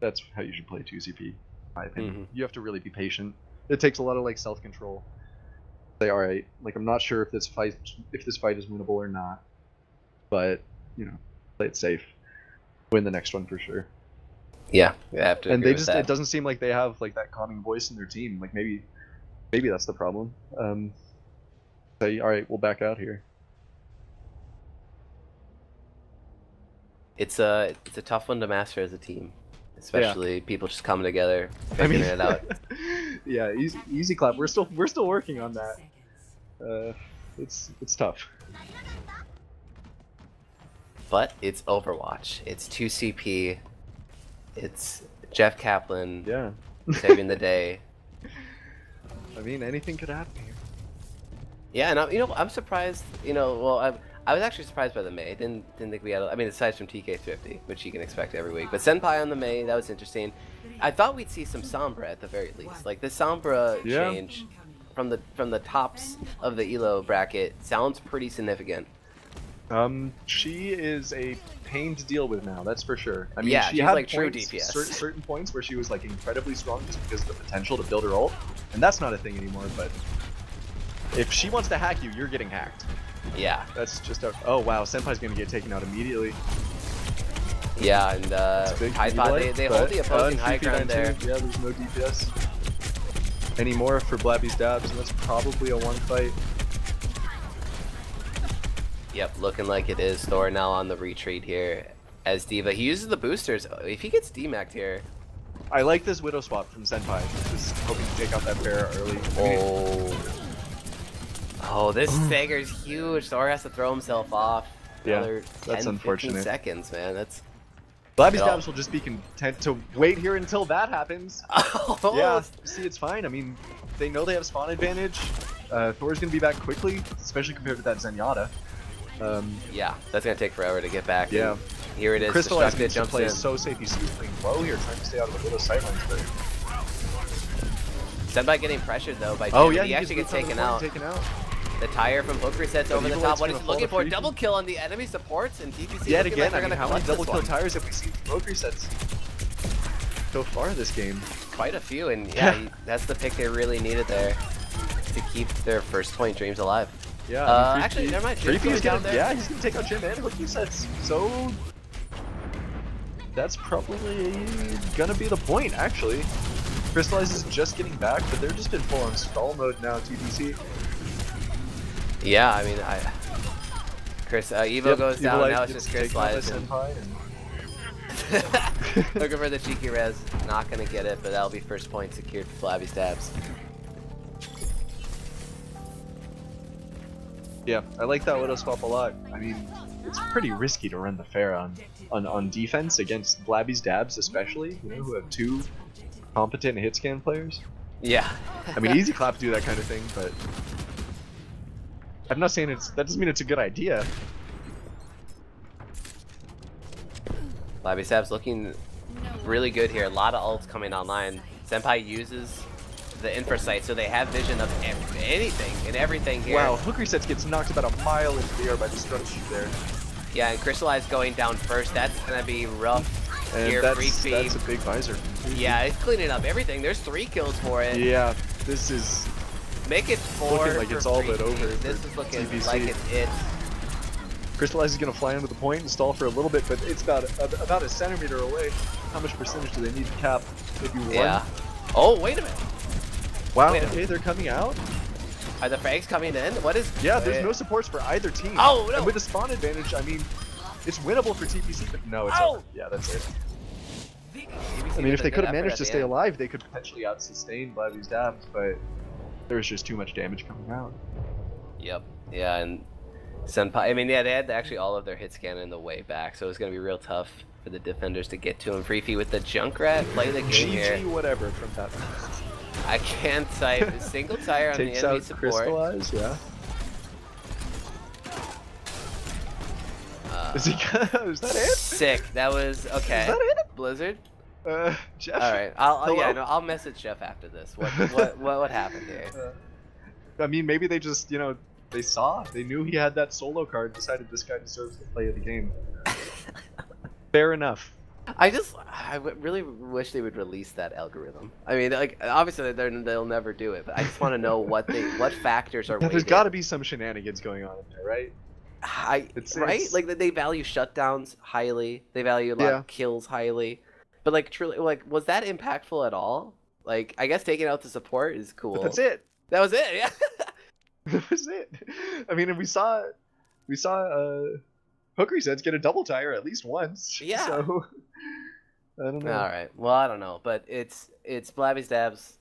how you should play 2 CP, in my opinion. You have to really be patient. It takes a lot of, like, self-control. Say, alright, like, I'm not sure if this fight is winnable or not, but, you know, play it safe. Win the next one for sure. Yeah, you have to. And they just, it doesn't seem like they have, like, that calming voice in their team. Like, maybe that's the problem. Say, alright, we'll back out here. It's a tough one to master as a team, especially people just coming together, figuring it out. Yeah, easy clap. We're still working on that. It's tough. But it's Overwatch. It's 2 CP. It's Jeff Kaplan. Yeah. Saving the day. I mean, anything could happen here. Yeah, and I'm surprised. Well, I was actually surprised by the Mei. Didn't think we had. I mean, aside from TK50, which you can expect every week, but Senpai on the Mei, that was interesting. I thought we'd see some Sombra at the very least. Like the Sombra change from the tops of the Elo bracket sounds pretty significant. She is a pain to deal with now, that's for sure. I mean, yeah, she had like true points, DPS. Certain points where she was like incredibly strong just because of the potential to build her ult, and that's not a thing anymore. But if she wants to hack you, you're getting hacked. Yeah. That's just a... Oh wow, Senpai's gonna get taken out immediately. Yeah, and Tide Pod, they hold the opposing high ground there. Yeah, there's no DPS anymore for Blabby's dabs, and that's probably a 1 fight. Yep, looking like it is. Thor now on the retreat here as D.Va. He uses the boosters. If he gets demac'd here... I like this Widow swap from Senpai. Just hoping to take out that bear early. Oh, this stagger's huge. Thor has to throw himself off. Another 10, that's unfortunate. 15 seconds, man. That's... Blabby's dabs will just be content to wait here until that happens. Oh, yeah, see, it's fine. I mean, they know they have spawn advantage. Thor's gonna be back quickly, especially compared to that Zenyatta. Yeah, that's gonna take forever to get back. Yeah. And here it is. Crystallize Destructed jumps play in. so safe. He's playing low here, trying to stay out of the Widow's sightlines, but Senpai getting pressured though by Jim. oh yeah, he actually gets taken out. The tire from Hook resets over the top. What is he looking for? Double kill on the enemy supports and TPC. Yet again, like I mean, how many double kill tires have we seen from Hook resets so far this game? Quite a few, and yeah, that's the pick they really needed there to keep their first point dreams alive. Yeah, actually, never mind. Creepy's down there. Yeah, he's gonna take out Jim and Hook resets. So that's probably gonna be the point, actually. Crystallize is just getting back, but they're just in full on stall mode now, TBC. Yeah, I mean, Evo goes down, now it's just Crystallize. Looking for the cheeky res, not gonna get it, but that'll be first point secured for Blabby Stabs. Yeah, I like that Widow swap a lot. I mean, it's pretty risky to run the Pharah on defense against Blabby's Dabs, especially, you know, who have two competent hit scan players. Yeah. I mean, Easy Clap do that kind of thing, but I'm not saying that doesn't mean it's a good idea. Blabby Stabs looking really good here. A lot of ults coming online. Senpai uses the infra sight, so they have vision of anything and everything here. Wow, Hook resets gets knocked about a mile into the air by the structure there. Yeah, and Crystallize going down first. That's gonna be rough. And here, that's a big visor. Yeah, it's cleaning up everything. There's 3 kills for it. Yeah, this is make it 4. looking like it's all but over. This is looking TBC. like it's it. Crystallize is gonna fly into the point and stall for a little bit, but it's about a centimeter away. How much percentage do they need to cap? Maybe 1? Yeah. Oh, wait a minute. Wow. Okay, they're coming out. Are the frags coming in? What is? Yeah, there's no supports for either team. Oh no! And with the spawn advantage, I mean, it's winnable for TPC, but no, it's over. Yeah, that's it. I mean, if they could have managed to stay alive, they could potentially out-sustain Blabby's Dabs, but there's just too much damage coming out. Yep. Yeah, and Senpai. I mean, yeah, they had actually all of their hit scan in the way back, so it was gonna be real tough for the defenders to get to him. Freefy with the Junkrat, play the game here. GG whatever from that. I can't type a single tire on the enemy support. Crystallize, yeah. Is that it? Sick. That was okay. Is that it? Blizzard. Jeff. All right. I'll message Jeff after this. What happened here? I mean, maybe they just, you know, they knew he had that solo card, decided this guy deserves to play the game. Fair enough. I really wish they would release that algorithm. I mean, like, obviously they'll never do it, but I just want to know what factors are. Yeah, there's got to be some shenanigans going on in there, right? Right? Like, they value shutdowns highly. They value a lot of kills highly. But like, truly, like, was that impactful at all? Like, I guess taking out the support is cool. But that's it. That was it. Yeah. That was it. I mean, and we saw Hook resets get a double tire at least once. Yeah. So I don't know. All right. Well, I don't know, but it's Blabby Stabs.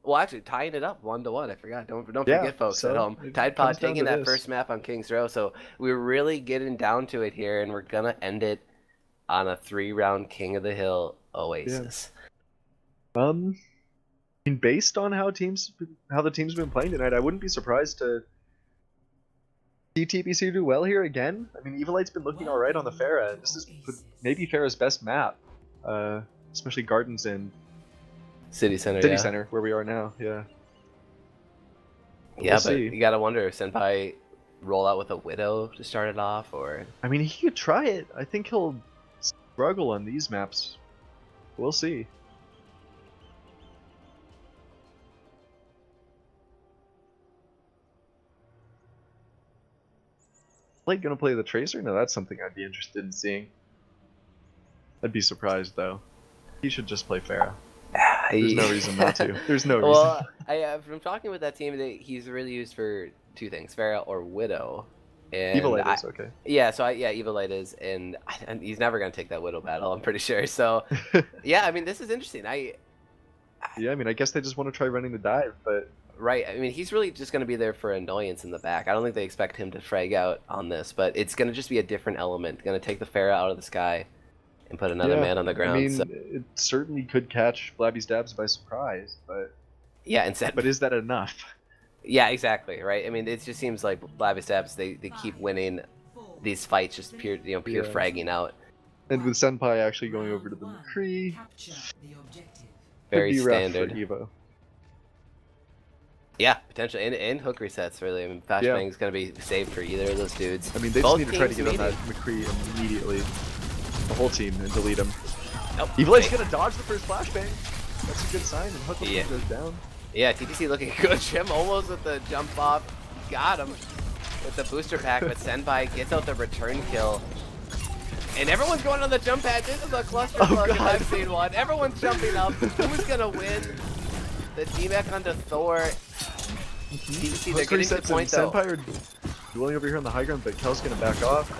Well, actually, tying it up 1-1. I forgot. Don't forget, folks at home. Tide Pod taking that first map on King's Row, so we're really getting down to it here, and we're gonna end it on a 3-round King of the Hill Oasis. Yeah. I mean, based on how the team's been playing tonight, I wouldn't be surprised to see TPC do well here again. I mean, Evilite's been looking all right on the Pharah. This is maybe Pharah's best map, especially Gardens and City Center. Center, where we are now. Yeah. Yeah, but you gotta wonder if Senpai roll out with a Widow to start it off, or I mean, he could try it. I think he'll struggle on these maps. We'll see. Blake gonna play the Tracer? No, that's something I'd be interested in seeing. I'd be surprised though. He should just play Pharah. There's no reason not to. There's no reason. Well, from talking with that team, he's really used for 2 things: Pharah or Widow. And Evilite is okay. Yeah, so Evilite is, and he's never gonna take that Widow battle. I'm pretty sure. So, yeah, I mean, this is interesting. Yeah, I mean, I guess they just want to try running the dive, but. Right, I mean, he's really just going to be there for annoyance in the back. I don't think they expect him to frag out on this, but it's going to just be a different element. Going to take the Pharah out of the sky and put another man on the ground. I mean, it certainly could catch Blabby's Dabs by surprise, but Yeah, and But is that enough? Yeah, exactly, right? I mean, it just seems like Blabby Stabs, they keep winning these fights, just pure fragging out. And with Senpai actually going over to the McCree, Very could be standard. rough for Evo. Yeah, potentially, and hook resets, really. I mean, Flashbang's going to be saved for either of those dudes. I mean, they just need to try to get on that McCree immediately. The whole team, and delete him. Nope. Evil's gonna dodge the first Flashbang. That's a good sign, and Hook goes down. Yeah, TPC looking good. Jim almost with the jump off. Got him with the booster pack, but Senpai gets out the return kill. And everyone's going on the jump pad. This is a cluster plug if I've seen one. Everyone's jumping up. Who's gonna win? The D-Mac onto Thor. TPC, they're getting to the point though. Senpai are dueling over here on the high ground, but Kel's gonna back off.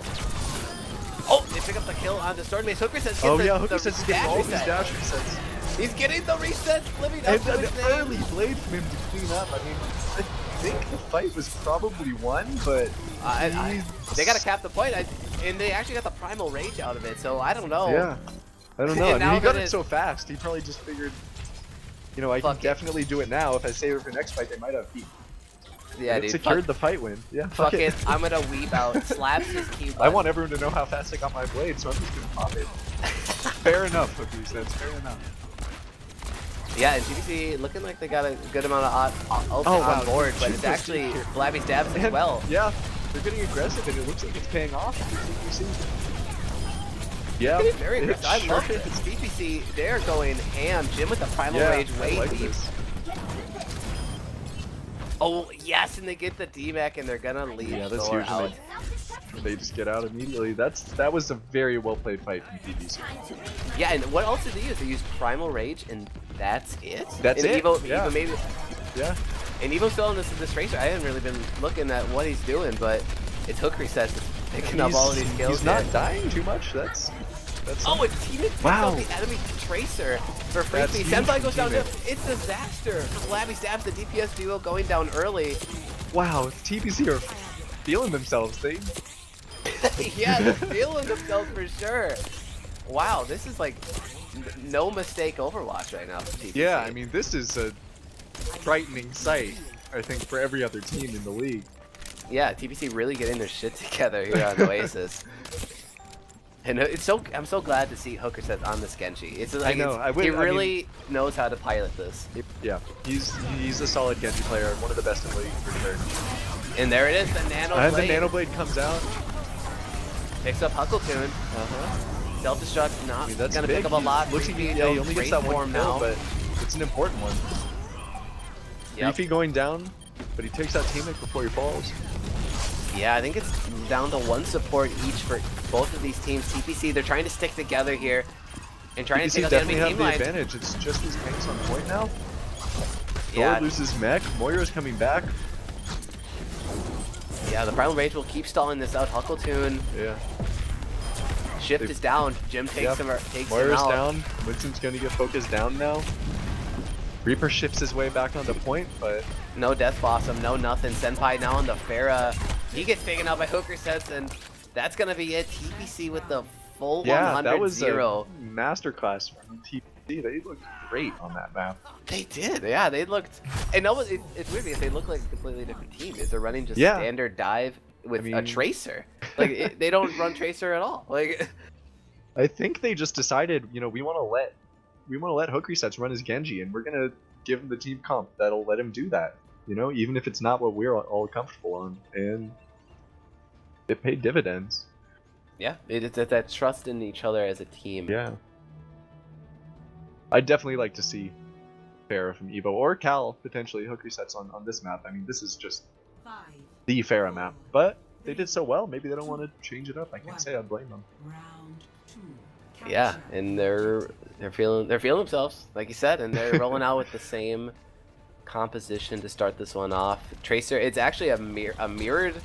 Oh, they pick up the kill on the Sword Mace. Hook resets. Oh yeah, Hook resets is getting all these dash resets. He's getting the resets, living up to his name. An early blade from him to clean up. I mean, I think the fight was probably won, but they gotta cap the point, and they actually got the primal rage out of it. So I don't know. Yeah, I don't know. I mean, he got it so fast. He probably just figured, you know, I can definitely do it now. If I save it for next fight, they might have beat. Yeah, dude. Secured the fight win. Yeah. Fuck it. I'm gonna weep out. Slaps his key button. I want everyone to know how fast I got my blade, so I'm just gonna pop it. Fair enough, Hook resets. Fair enough. Yeah, and GBC looking like they got a good amount of on board, but it's actually Blabby Stabs as well. Yeah, they're getting aggressive, and it looks like it's paying off. Yeah, it's very aggressive. I love it. BPC, they're going ham. Jim with the primal rage way deep. Oh yes, and they get the D-Mac, and they're gonna leave. Yeah, that's Thor huge. out. They just get out immediately. That was a very well played fight from PBC. Yeah, and what else did they use? They used primal rage, and that's it. That's and it. Evo maybe. Yeah. And Evo's still in this racer. I haven't really been looking at what he's doing, but it's hook resets, picking up all of these kills. He's not dying too much. That's oh, and teammate picks up the enemy tracer for free. Senpai goes down. It's disaster. Blabby Stabs the DPS duo going down early. Wow, TPC are feeling themselves. They yeah, they're feeling themselves for sure. Wow, this is like no mistake Overwatch right now for TPC. Yeah, I mean this is a frightening sight, I think, for every other team in the league. Yeah, TPC really getting their shit together here on Oasis. And I'm so glad to see Hooker set on this Genji. It's like he really knows how to pilot this. Yeah, he's a solid Genji player, one of the best in the league for sure. And there it is, the Nano Blade. And the Nano Blade comes out. Picks up Huckleton. Self-destruct, not gonna pick up a lot. Looks like he only gets that one kill, but it's an important one. Leafy going down, but he takes out teammate before he falls. Yeah, I think it's down to one support each for both of these teams. TPC, they're trying to stick together here and trying to take out the enemy team line. Advantage. It's just his tanks on point now. Yeah. Thor loses mech. Moira's coming back. Yeah, the Primal Rage will keep stalling this out. Huckleton. Yeah. Shift is down. Jim takes him out. Moira's down. Winston's gonna get focused down now. Reaper shifts his way back onto point, but no Death Blossom, no nothing. Senpai now on the Pharah. He gets taken out by Hooker sets, and that's gonna be it. TPC with the full 100-0. Yeah, that was a masterclass from TPC. They looked great on that map. They did, yeah. They looked, and it's weird because they look like a completely different team. Is they're running just standard dive with a tracer. Like they don't run tracer at all. Like I think they just decided, you know, we want to let Hook resets run as Genji, and we're gonna give him the team comp that'll let him do that. You know, even if it's not what we're all comfortable on, and it paid dividends. Yeah, it's that trust in each other as a team. Yeah. I'd definitely like to see Pharah from Evo, or Cal, potentially, Hook resets on this map. I mean, this is just the Pharah map, but they did so well, maybe they don't want to change it up. I can't say I blame them. Yeah, and they're feeling themselves, like you said, and they're rolling out with the same composition to start this one off. Tracer, it's actually a mirrored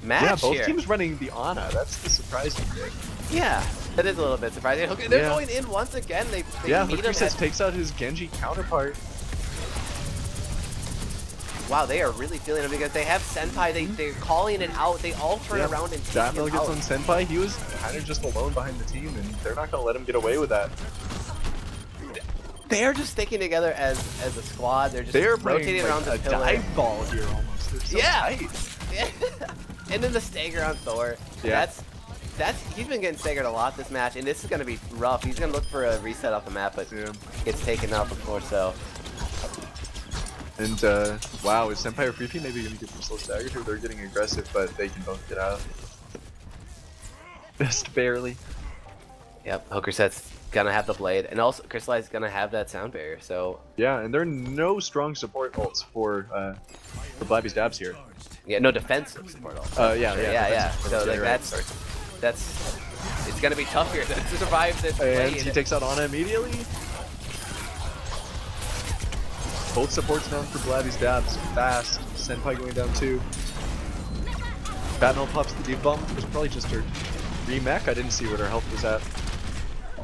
match. Yeah, both here. teams running the Ana. That's the surprising thing. Yeah, that is a little bit surprising. They're going in once again. They meet him. Takes out his Genji counterpart. Wow, they are really feeling it because they have Senpai. They're calling it out. They all turn around and take him out. gets on Senpai. He was kind of just alone behind the team, and they're not going to let him get away with that. They're just sticking together as a squad. They're just rotating like around the a pillar. dive ball here almost. They're so tight. Yeah. And then the stagger on Thor. Yeah. He's been getting staggered a lot this match, and this is gonna be rough. He's gonna look for a reset off the map, but gets taken out before so. And wow, is Senpai or Freepy maybe gonna get some slow staggered here? They're getting aggressive, but they can both get out. Just barely. Yep, Hooker Set's gonna have the blade, and also Crystallize's gonna have that sound barrier, so... Yeah, and there are no strong support ults for the Blabby's dabs here. Yeah, no defensive support ults. Yeah. So like that's... It's gonna be tough here to survive this blade. And he takes out Ana immediately. Both supports down for Blabby's dabs. Fast. Senpai going down too. Batman pops the debuff. It was probably just her remech. I didn't see what her health was at.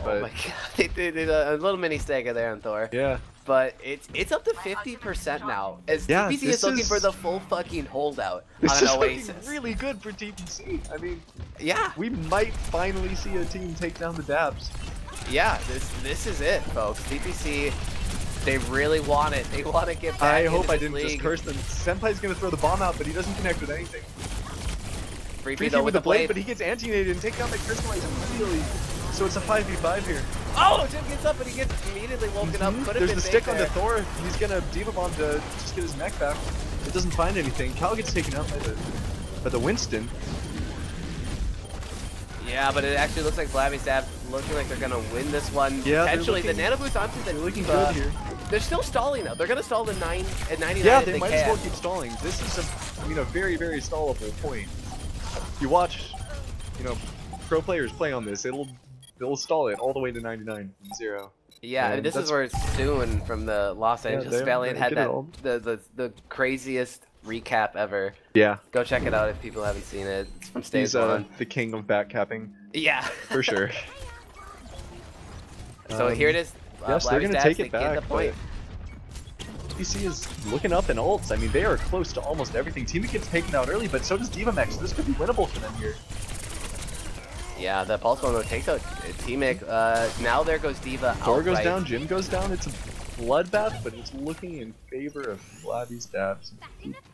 But oh my god, they did a little mini stagger there on Thor. yeah. But it's up to 50% now, as Yeah, TPC is looking for the full fucking holdout This on is an looking Oasis. really good for TPC. I mean, Yeah, we might finally see a team take down the dabs. yeah, this is it, folks. TPC, they really want it. They want to get back I into hope I this didn't league. just curse them. Senpai's gonna throw the bomb out, but he doesn't connect with anything. Freaky Freaky with the blade, but he gets anti-nated and takes down the Crystallize immediately. So it's a 5v5 here. Oh, Jim gets up, but he gets immediately woken up. Could have There's been the stick big onto there. Thor. He's gonna Diva Bomb to just get his mech back. It doesn't find anything. Cal gets taken out by the Winston. Yeah, but it actually looks like Blabby's Dab looking like they're gonna win this one. Yeah, Potentially, the Nano Boost onto the looking Diva. good here. They're still stalling though. They're gonna stall the 99 Yeah, if they they might can. as well keep stalling. This is a very, very stallable point. You watch, pro players play on this. They'll stall it all the way to 99 from 0. Yeah, and this is where Soon from the Los Angeles Valiant had that the craziest recap ever. Yeah. Go check it out if people haven't seen it. It's from stage He's 1. the king of backcapping. Yeah. For sure. So here it is. Yes, they're Blabby's gonna Dabs, take they it get back. the point. TPC is looking up in ults. I mean, they are close to almost everything. Team gets taken out early, but so does Diva Mech. So this could be winnable for them here. Yeah, the Pulse Bomb takes out T-Mic. Now there goes Diva. Thor goes outright. down, Jim goes down. It's a bloodbath, but it's looking in favor of Blabby's dabs.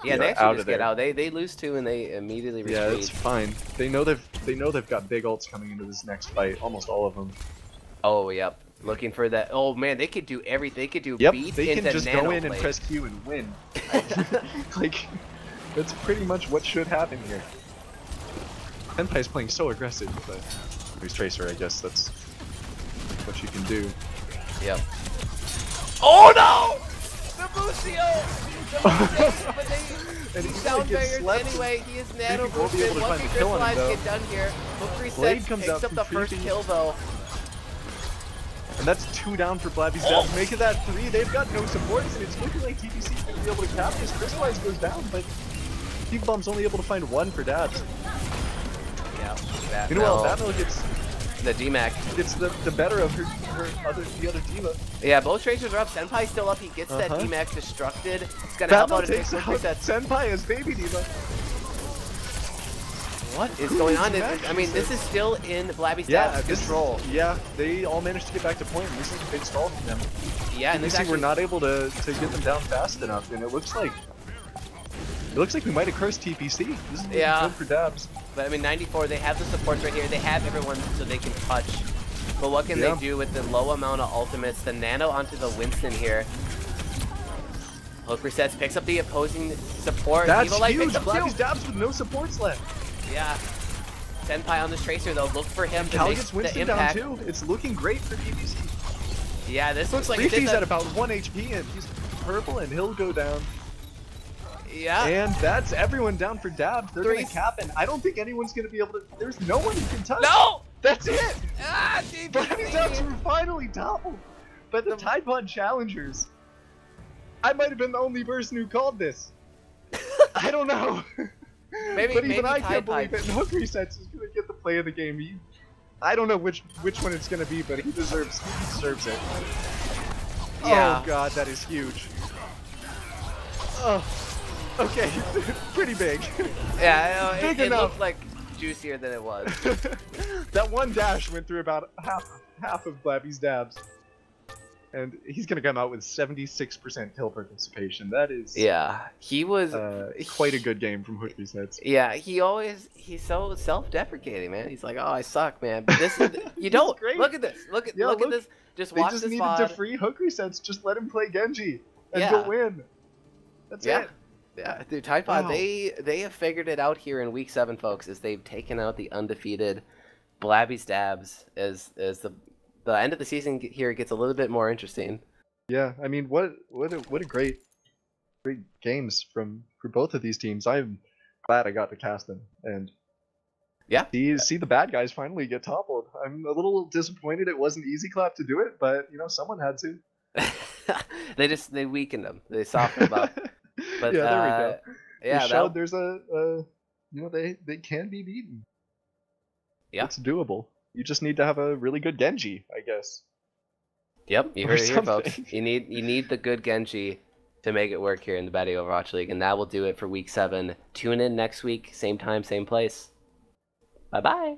Yeah, they out actually of just get there. out. They lose 2 and they immediately retreat. Yeah, it's fine. They know they've got big ults coming into this next fight. Almost all of them. Oh, yep. Looking for that. Oh man, they could do everything. They could do Yep, beat they into can just go in and Nanoblade. press Q and win. Like, that's pretty much what should happen here. Senpai's playing so aggressive, but he's Tracer, I guess that's what you can do. Yep. Oh no! The Bucio! But they And he sound gets barriers slept. anyway. He is nano won't be able boosted. to Once find he the kill on him, crystallized, though. get done here. Hook Blade resets, comes takes out up the from first Creepy. kill though. And that's 2 down for Blabby's dabs. Making that 3. They've got no supports, and it's looking like TPC is going to be able to cap this. Crystallize goes down, but Deep Bomb's only able to find 1 for dabs. Yeah. Meanwhile, Batman gets the D-Mac. the better of the other Diva. Yeah, both Tracers are up. Senpai's still up. He gets that D-Mac destructed. It's gonna help Batman out his takes big out resets. Senpai as Baby Diva. What is going on? Match, I mean, this is still in Blabby's Yeah, Dab's control. Yeah, they all managed to get back to point, and this is a big stall for them. Yeah, and this TPC actually were not able to get them down fast enough, and it looks like we might have cursed TPC. This is good for dabs. But I mean, 94, they have the supports right here. They have everyone so they can touch. But what can they do with the low amount of ultimates? The Nano onto the Winston here. Hook resets, picks up the opposing support. That's Evil Light huge! picks up Blabby's too. dabs with no supports left. Yeah. Senpai on this Tracer though, look for him to Cal make gets the Winston down impact. too. It's looking great for TPC. Yeah, this looks like Freaky's at about 1 HP, and he's purple, and he'll go down. Yeah. And that's everyone down for dabs. They're going to cap, and I don't think anyone's going to be able to. There's no one who can touch. No! That's it! Ah, Blabby's dabs were finally doubled. But the Tide Pod Challengers. I might have been the only person who called this. I don't know. But even I can't believe it. And Hook Resets is going to get the play of the game. I don't know which one it's going to be, but he deserves it. Yeah. Oh god, that is huge. Oh, okay, pretty big. Yeah, I know, Big it enough. looked like juicier than it was. That one dash went through about half of Blabby's dabs. and he's gonna come out with 76% kill participation. That is he was quite a good game from Hook Resets. Yeah, he's so self-deprecating, man. He's like, oh, I suck, man. But this is you don't great. look at this. Look at this. Just watch this. They just needed to free Hook Resets. Just let him play Genji and go win. That's it. Yeah, dude, Tide Pod, they have figured it out here in week 7, folks. Is they've taken out the undefeated Blabby Stabs as the end of the season here gets a little bit more interesting. Yeah, I mean, what a great games for both of these teams. I'm glad I got to cast them and see the bad guys finally get toppled. I'm a little disappointed it wasn't Easy Clap to do it, but you know, someone had to. they weakened them. They softened them up. But yeah, there we go. Yeah, they showed there's you know, they can be beaten. Yeah, it's doable. You just need to have a really good Genji, I guess. Yep, you heard it here, folks. You need the good Genji to make it work here in the Batty Overwatch League, and that will do it for week 7. Tune in next week, same time, same place. Bye bye.